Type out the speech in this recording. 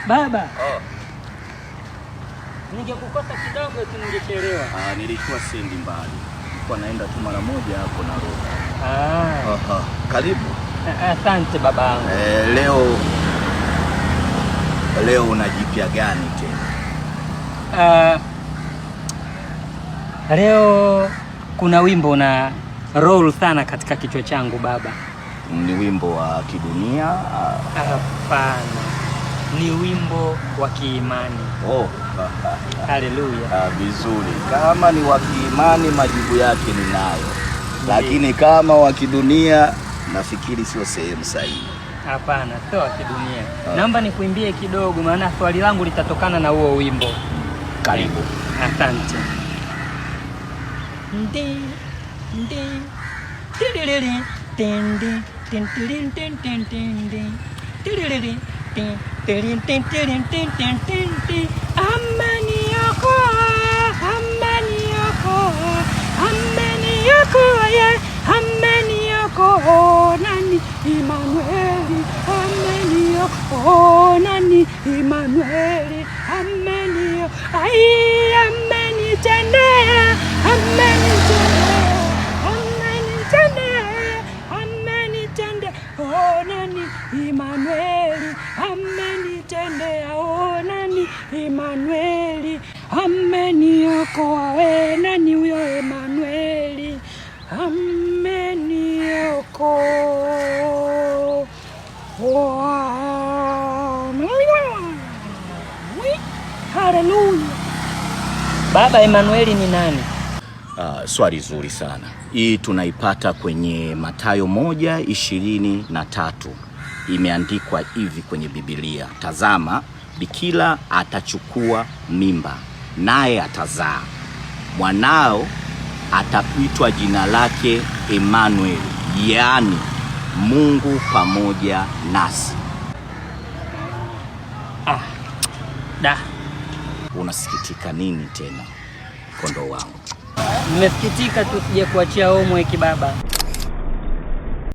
Baba. Ningekukosa kidogo tu ningechelewa. Nilikuwa sendi mbali. Nilikuwa naenda tu mara moja hapo na roho. Karibu. Asante babangu. Leo una jipya gani tena? Leo kuna wimbo na roll sana katika kichwa changu baba. Ni wimbo wa kidunia? Hapana. Ni wimbo wa kiimani. Haleluya. Vizuri. Kama ni wa kiimani majibu yake ninayo. Lakini kama wa kidunia nafikiri sio sehemu sahihi. Hapana, sio wa kidunia. Naomba nikuimbie kidogo maana swali langu litatokana na huo wimbo. Karibu. Asante. Nani Emmanueli, nani Emmanueli, amenitendea, nani Emmanueli, amenitendea, nani Emmanueli, ameniokoa, nani huyo Emmanueli, Haleluya. Baba, Emmanueli ni nani? Swali zuri sana. Hii tunaipata kwenye Mathayo 1:23. Imeandikwa hivi kwenye Biblia. Tazama, bikira atachukua mimba, naye atazaa. Mwanao ataitwa jina lake Emmanuel, yaani Mungu pamoja nasi. Unasikitika nini tena, kondoo wangu? Nimesikitika tu sije kuachia homework baba.